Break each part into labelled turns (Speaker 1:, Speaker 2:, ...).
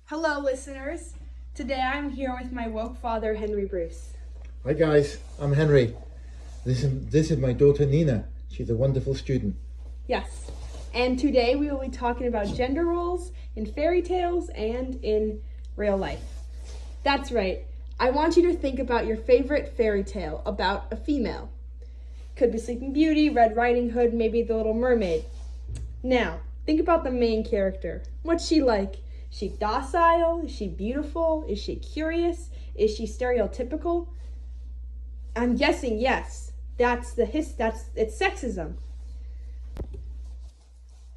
Speaker 1: Hello, listeners. Today I'm here with my woke father, Henry Bruce.
Speaker 2: Hi guys, I'm Henry. This is my daughter Nina. She's a wonderful student.
Speaker 1: Yes. And today we will be talking about gender roles in fairy tales and in real life. That's right. I want you to think about your favorite fairy tale about a female. Could be Sleeping Beauty, Red Riding Hood, maybe The Little Mermaid. Now, think about the main character. What's she like? Is she docile? Is she beautiful? Is she curious? Is she stereotypical? I'm guessing yes. It's sexism.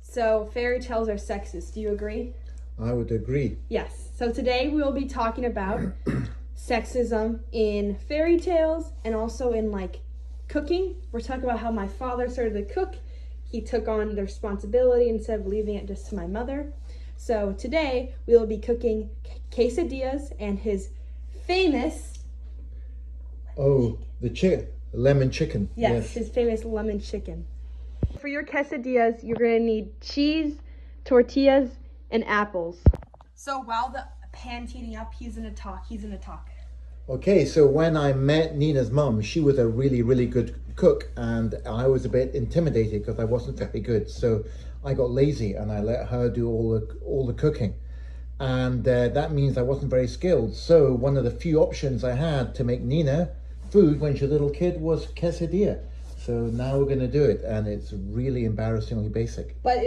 Speaker 1: So fairy tales are sexist. Do you agree?
Speaker 2: I would agree.
Speaker 1: Yes. So today we will be talking about sexism in fairy tales and also in cooking. We're talking about how my father started to cook. He took on the responsibility instead of leaving it just to my mother. So today we will be cooking quesadillas and his famous
Speaker 2: lemon chicken.
Speaker 1: Yes, his famous lemon chicken. For your quesadillas, you're going to need cheese, tortillas, and apples. So while the pan's heating up, he's going to talk.
Speaker 2: Okay, so when I met Nina's mum, she was a really, really good cook, and I was a bit intimidated because I wasn't very good. So I got lazy and I let her do all the cooking, and that means I wasn't very skilled. So one of the few options I had to make Nina food when she was a little kid was quesadilla. So now we're going to do it, and it's really embarrassingly basic.
Speaker 1: But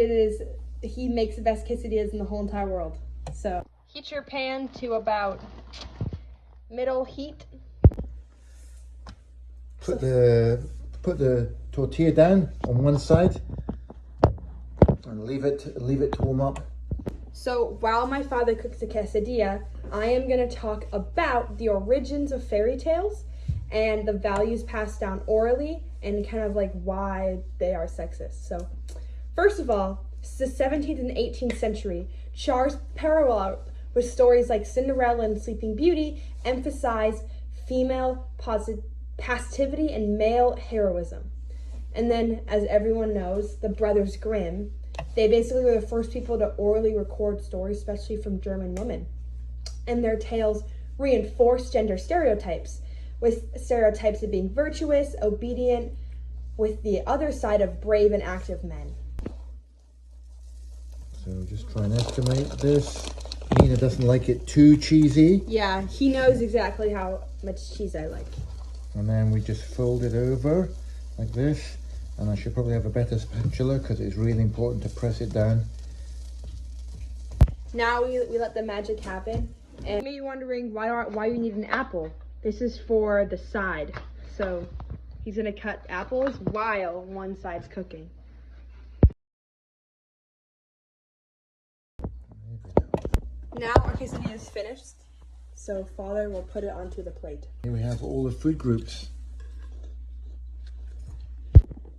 Speaker 1: he makes the best quesadillas in the whole entire world. So heat your pan to about middle heat.
Speaker 2: Put the tortilla down on one side and leave it to warm up.
Speaker 1: So while my father cooks the quesadilla, I am going to talk about the origins of fairy tales and the values passed down orally and kind of why they are sexist. So first of all, the 17th and 18th century, Charles Perrault with stories like Cinderella and Sleeping Beauty emphasized female passivity and male heroism. And then, as everyone knows, the Brothers Grimm, they basically were the first people to orally record stories, especially from German women. And their tales reinforced gender stereotypes, with stereotypes of being virtuous, obedient, with the other side of brave and active men.
Speaker 2: So just try and estimate this. Nina doesn't like it too cheesy.
Speaker 1: Yeah, he knows exactly how much cheese I like.
Speaker 2: And then we just fold it over like this. And I should probably have a better spatula because it's really important to press it down.
Speaker 1: Now we let the magic happen. And you may be wondering why you need an apple. This is for the side. So he's gonna cut apples while one side's cooking. Now our quesadilla is finished. So father will put it onto the plate.
Speaker 2: Here we have all the food groups.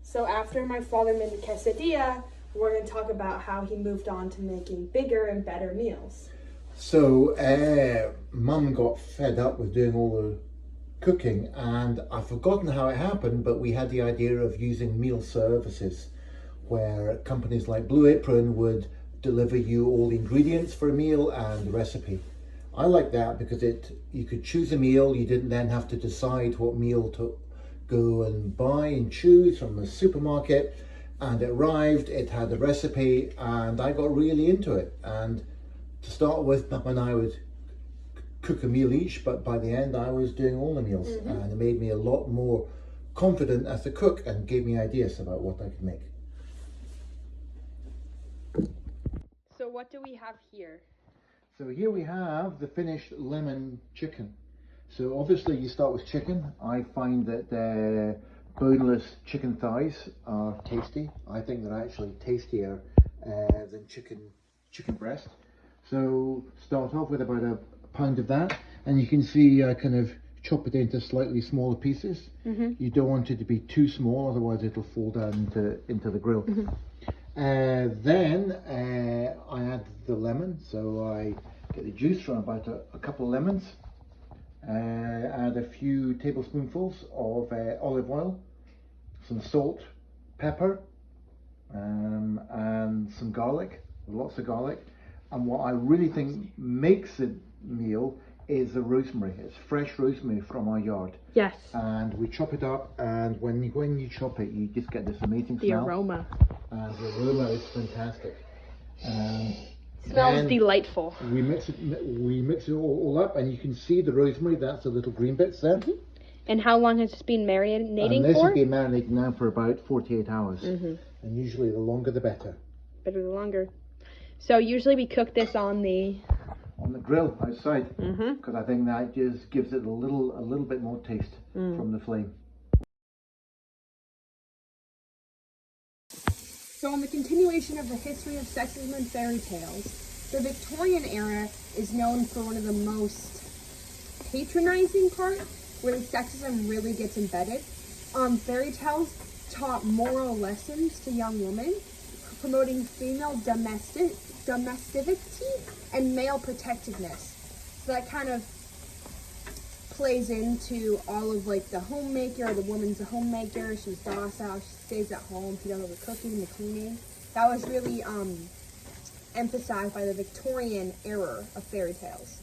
Speaker 1: So after my father made the quesadilla, we're going to talk about how he moved on to making bigger and better meals.
Speaker 2: So Mum got fed up with doing all the cooking, and I've forgotten how it happened, but we had the idea of using meal services where companies like Blue Apron would deliver you all the ingredients for a meal and the recipe. I like that because you could choose a meal. You didn't then have to decide what meal to go and buy and choose from the supermarket, and it arrived, it had the recipe, and I got really into it. And to start with, Mum and I would cook a meal each, but by the end I was doing all the meals. And it made me a lot more confident as a cook and gave me ideas about what I could make.
Speaker 1: So what do we have here?
Speaker 2: So here we have the finished lemon chicken. So obviously you start with chicken. I find that boneless chicken thighs are tasty. I think they're actually tastier than chicken breast. So start off with about a pound of that, and you can see I kind of chop it into slightly smaller pieces. You don't want it to be too small, otherwise it'll fall down into the grill. Then I add the lemon, so I get the juice from about a couple of lemons. Add a few tablespoonfuls of olive oil, some salt, pepper, and some garlic, lots of garlic. And what I really think makes the meal is the rosemary. It's fresh rosemary from our yard.
Speaker 1: Yes.
Speaker 2: And we chop it up, and when you chop it, you just get this amazing
Speaker 1: The
Speaker 2: smell.
Speaker 1: aroma.
Speaker 2: And the aroma is fantastic.
Speaker 1: Smells
Speaker 2: then
Speaker 1: delightful.
Speaker 2: We mix it all up, and you can see the rosemary. That's the little green bits there.
Speaker 1: And how long has this been marinating
Speaker 2: And this
Speaker 1: for?
Speaker 2: has been marinating now for about 48 hours. And usually the longer the better.
Speaker 1: Better the longer. So usually we cook this on the
Speaker 2: grill outside, because I think that just gives it a little bit more taste from the flame.
Speaker 1: So in the continuation of the history of sexism and fairy tales, the Victorian era is known for one of the most patronizing parts, where sexism really gets embedded. Fairy tales taught moral lessons to young women, promoting female domesticity and male protectiveness. So that kind of plays into all of like the homemaker, the woman's a homemaker, she's docile, she stays at home, she does all the cooking, the cleaning. That was really emphasized by the Victorian era of fairy tales.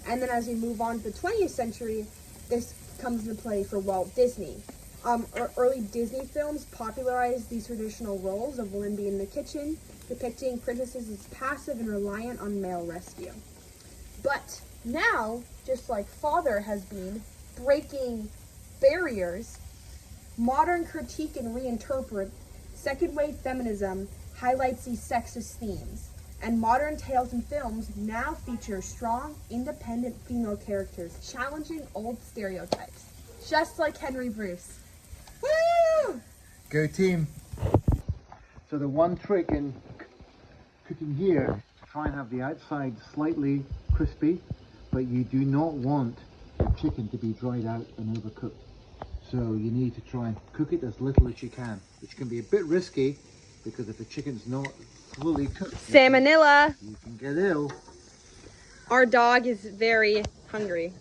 Speaker 1: And then as we move on to the 20th century, this comes into play for Walt Disney. Early Disney films popularized these traditional roles of women being in the kitchen, depicting princesses as passive and reliant on male rescue. But now, just like Father has been breaking barriers, modern critique and reinterpret second wave feminism highlights these sexist themes, and modern tales and films now feature strong, independent female characters challenging old stereotypes, just like Henry Bruce. Woo!
Speaker 2: Go team! So the one trick in cooking here, try and have the outside slightly crispy, but you do not want the chicken to be dried out and overcooked. So you need to try and cook it as little as you can, which can be a bit risky because if the chicken's not fully cooked,
Speaker 1: Salmonella!
Speaker 2: you can get ill.
Speaker 1: Our dog is very hungry.